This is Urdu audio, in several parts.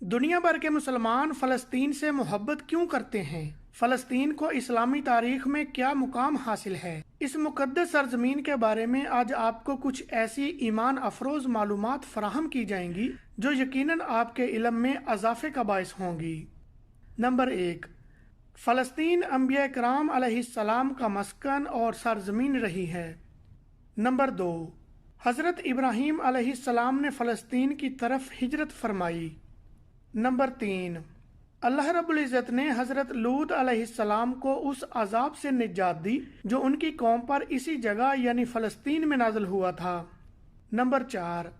دنیا بھر کے مسلمان فلسطین سے محبت کیوں کرتے ہیں؟ فلسطین کو اسلامی تاریخ میں کیا مقام حاصل ہے؟ اس مقدس سرزمین کے بارے میں آج آپ کو کچھ ایسی ایمان افروز معلومات فراہم کی جائیں گی جو یقیناً آپ کے علم میں اضافے کا باعث ہوں گی۔ نمبر 1، فلسطین انبیاء کرام علیہ السلام کا مسکن اور سرزمین رہی ہے۔ نمبر 2، حضرت ابراہیم علیہ السلام نے فلسطین کی طرف ہجرت فرمائی۔ نمبر 3، اللہ رب العزت نے حضرت لوط علیہ السلام کو اس عذاب سے نجات دی جو ان کی قوم پر اسی جگہ یعنی فلسطین میں نازل ہوا تھا۔ نمبر 4،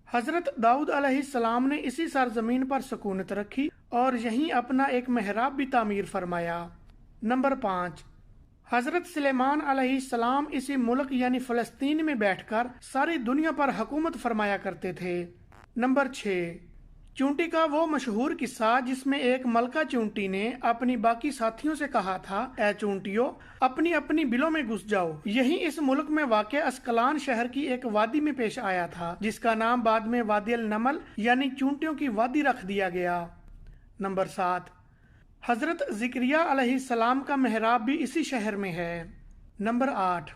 حضرت داؤد علیہ السلام نے اسی سرزمین پر سکونت رکھی اور یہیں اپنا ایک محراب بھی تعمیر فرمایا۔ نمبر 5، حضرت سلیمان علیہ السلام اسی ملک یعنی فلسطین میں بیٹھ کر ساری دنیا پر حکومت فرمایا کرتے تھے۔ نمبر 6، چونٹی کا وہ مشہور قصہ جس میں ایک ملکہ چونٹی نے اپنی باقی ساتھیوں سے کہا تھا، اے چونٹیوں اپنی اپنی بلوں میں گھس جاؤ، یہی اس ملک میں واقع اسکلان شہر کی ایک وادی میں پیش آیا تھا جس کا نام بعد میں وادی النمل یعنی چونٹیوں کی وادی رکھ دیا گیا۔ نمبر 7، حضرت زکریا علیہ السلام کا محراب بھی اسی شہر میں ہے۔ نمبر 8،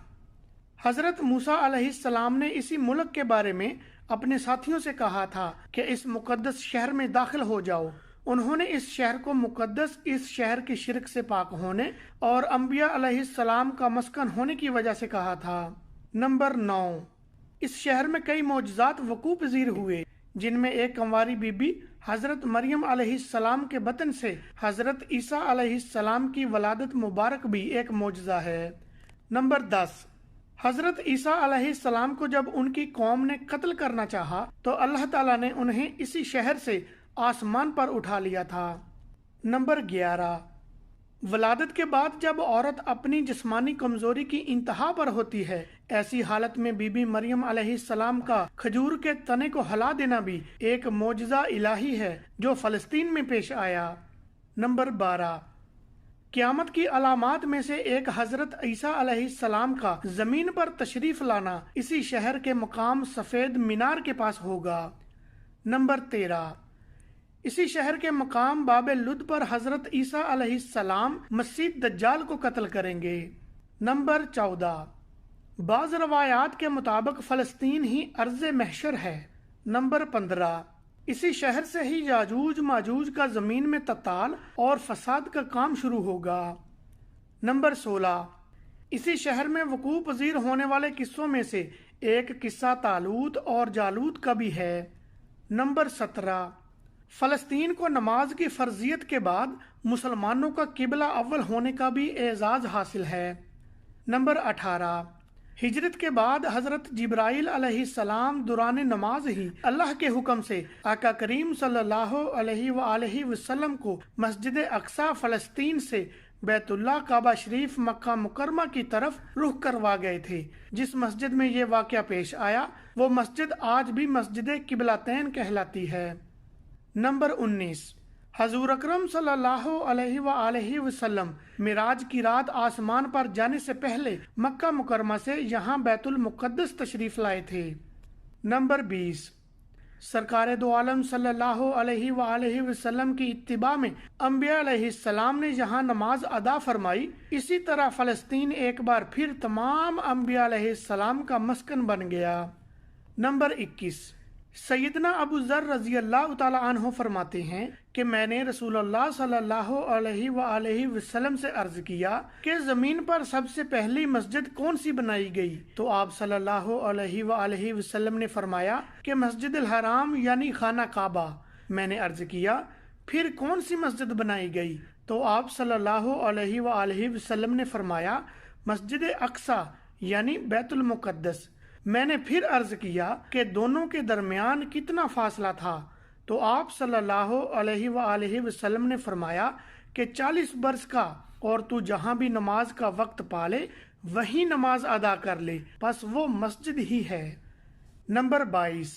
حضرت موسیٰ علیہ السلام نے اسی ملک کے بارے میں اپنے ساتھیوں سے کہا تھا کہ اس مقدس شہر میں داخل ہو جاؤ۔ انہوں نے اس شہر کو مقدس اس شہر کی شرک سے پاک ہونے اور انبیاء علیہ السلام کا مسکن ہونے کی وجہ سے کہا تھا۔ نمبر 9، اس شہر میں کئی معجزات وقوع پذیر ہوئے جن میں ایک کنواری بی بی حضرت مریم علیہ السلام کے بطن سے حضرت عیسیٰ علیہ السلام کی ولادت مبارک بھی ایک معجزہ ہے۔ نمبر 10، حضرت عیسیٰ علیہ السلام کو جب ان کی قوم نے قتل کرنا چاہا تو اللہ تعالیٰ نے انہیں اسی شہر سے آسمان پر اٹھا لیا تھا۔ نمبر 11، ولادت کے بعد جب عورت اپنی جسمانی کمزوری کی انتہا پر ہوتی ہے، ایسی حالت میں بی بی مریم علیہ السلام کا کھجور کے تنے کو ہلا دینا بھی ایک معجزہ الہی ہے جو فلسطین میں پیش آیا۔ نمبر 12، قیامت کی علامات میں سے ایک حضرت عیسیٰ علیہ السلام کا زمین پر تشریف لانا اسی شہر کے مقام سفید مینار کے پاس ہوگا۔ نمبر 13، اسی شہر کے مقام باب لد پر حضرت عیسیٰ علیہ السلام مسیح دجال کو قتل کریں گے۔ نمبر 14، بعض روایات کے مطابق فلسطین ہی ارض محشر ہے۔ نمبر 15، اسی شہر سے ہی یاجوج ماجوج کا زمین میں تتال اور فساد کا کام شروع ہوگا۔ نمبر 16، اسی شہر میں وقوع پذیر ہونے والے قصوں میں سے ایک قصہ طالوت اور جالوت کا بھی ہے۔ نمبر 17، فلسطین کو نماز کی فرضیت کے بعد مسلمانوں کا قبلہ اول ہونے کا بھی اعزاز حاصل ہے۔ نمبر 18، ہجرت کے بعد حضرت جبرائیل علیہ السلام دوران نماز ہی اللہ کے حکم سے آقا کریم صلی اللہ علیہ وآلہ وسلم کو مسجد اقصی فلسطین سے بیت اللہ کعبہ شریف مکہ مکرمہ کی طرف رخ کروا گئے تھے۔ جس مسجد میں یہ واقعہ پیش آیا وہ مسجد آج بھی مسجد قبلتین کہلاتی ہے۔ نمبر 19، حضور اکرم صلی اللہ علیہ وآلہ وسلم معراج کی رات آسمان پر جانے سے پہلے مکہ مکرمہ سے یہاں بیت المقدس تشریف لائے تھے۔ نمبر 20، سرکار دو عالم صلی اللہ علیہ وآلہ وسلم کی اتباع میں انبیاء علیہ السلام نے یہاں نماز ادا فرمائی۔ اسی طرح فلسطین ایک بار پھر تمام انبیاء علیہ السلام کا مسکن بن گیا۔ نمبر 21، سیدنا ابو ذر رضی اللہ تعالی عنہ فرماتے ہیں کہ میں نے رسول اللہ صلی اللہ علیہ وآلہ وسلم سے عرض کیا کہ زمین پر سب سے پہلی مسجد کون سی بنائی گئی؟ تو آپ صلی اللہ علیہ وآلہ وسلم نے فرمایا کہ مسجد الحرام یعنی خانہ کعبہ۔ میں نے عرض کیا پھر کون سی مسجد بنائی گئی؟ تو آپ صلی اللہ علیہ وآلہ وسلم نے فرمایا مسجد اقصی یعنی بیت المقدس۔ میں نے پھر عرض کیا کہ دونوں کے درمیان کتنا فاصلہ تھا؟ تو آپ صلی اللہ علیہ وآلہ وسلم نے فرمایا کہ 40 برس کا، اور تو جہاں بھی نماز کا وقت پالے وہیں نماز ادا کر لے، بس وہ مسجد ہی ہے۔ نمبر 22،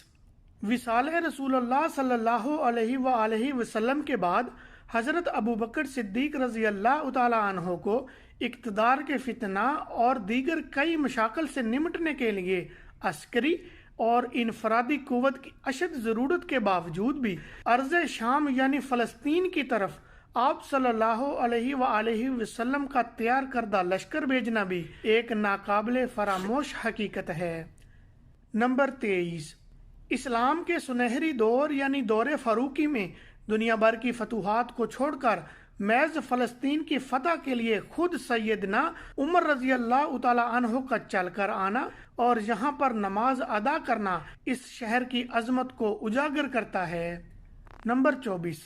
وصال رسول اللہ صلی اللہ علیہ وآلہ وسلم کے بعد حضرت ابوبکر صدیق رضی اللہ تعالی عنہ کو اقتدار کے فتنہ اور دیگر کئی مشاکل سے نمٹنے کے لیے عسکری اور انفرادی قوت کی اشد ضرورت کے باوجود بھی ارض شام یعنی فلسطین کی طرف آپ صلی اللہ علیہ وآلہ وسلم کا تیار کردہ لشکر بھیجنا بھی ایک ناقابل فراموش حقیقت ہے۔ نمبر 23، اسلام کے سنہری دور یعنی دور فاروقی میں دنیا بھر کی فتوحات کو چھوڑ کر محض فلسطین کی فتح کے لیے خود سیدنا عمر رضی اللہ تعالی عنہ کا چل کر آنا اور یہاں پر نماز ادا کرنا اس شہر کی عظمت کو اجاگر کرتا ہے۔ نمبر 24،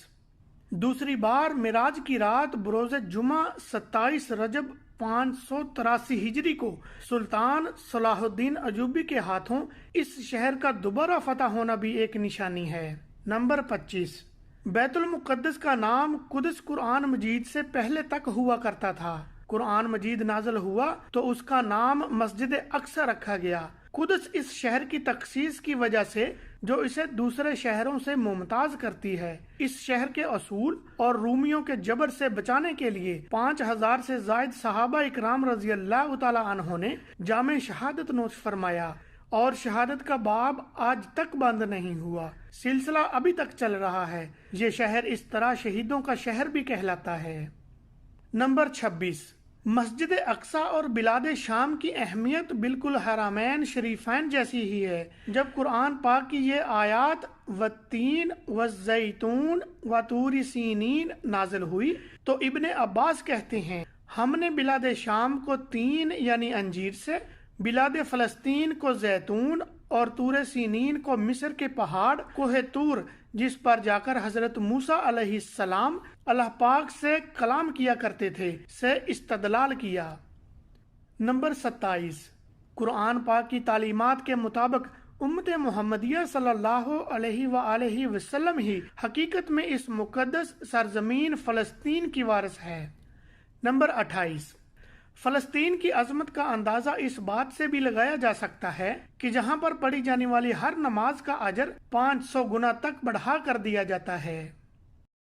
دوسری بار معراج کی رات بروز جمعہ 27 رجب 583 ہجری کو سلطان صلاح الدین ایوبی کے ہاتھوں اس شہر کا دوبارہ فتح ہونا بھی ایک نشانی ہے۔ نمبر 25، بیت المقدس کا نام قدس قرآن مجید سے پہلے تک ہوا کرتا تھا۔ قرآن مجید نازل ہوا تو اس کا نام مسجد اقصی رکھا گیا۔ قدس اس شہر کی تخصیص کی وجہ سے جو اسے دوسرے شہروں سے ممتاز کرتی ہے۔ اس شہر کے اصول اور رومیوں کے جبر سے بچانے کے لیے 5000 سے زائد صحابہ اکرام رضی اللہ تعالی عنہ نے جامع شہادت نوش فرمایا، اور شہادت کا باب آج تک بند نہیں ہوا، سلسلہ ابھی تک چل رہا ہے۔ یہ شہر اس طرح شہیدوں کا شہر بھی کہلاتا ہے۔ نمبر 26، مسجد اقصی اور بلاد شام کی اہمیت بالکل حرمین شریفین جیسی ہی ہے۔ جب قرآن پاک کی یہ آیات والتین والزیتون وطور سینین نازل ہوئی تو ابن عباس کہتے ہیں ہم نے بلاد شام کو تین یعنی انجیر سے، بلاد فلسطین کو زیتون اور طور سینین کو مصر کے پہاڑ کوہ طور جس پر جا کر حضرت موسیٰ علیہ السلام اللہ پاک سے کلام کیا کرتے تھے سے استدلال کیا۔ نمبر 27، قرآن پاک کی تعلیمات کے مطابق امت محمدیہ صلی اللہ علیہ وآلہ وسلم ہی حقیقت میں اس مقدس سرزمین فلسطین کی وارث ہے۔ نمبر 28، فلسطین کی عظمت کا اندازہ اس بات سے بھی لگایا جا سکتا ہے کہ جہاں پر پڑھی جانے والی ہر نماز کا اجر 500 گنا تک بڑھا کر دیا جاتا ہے۔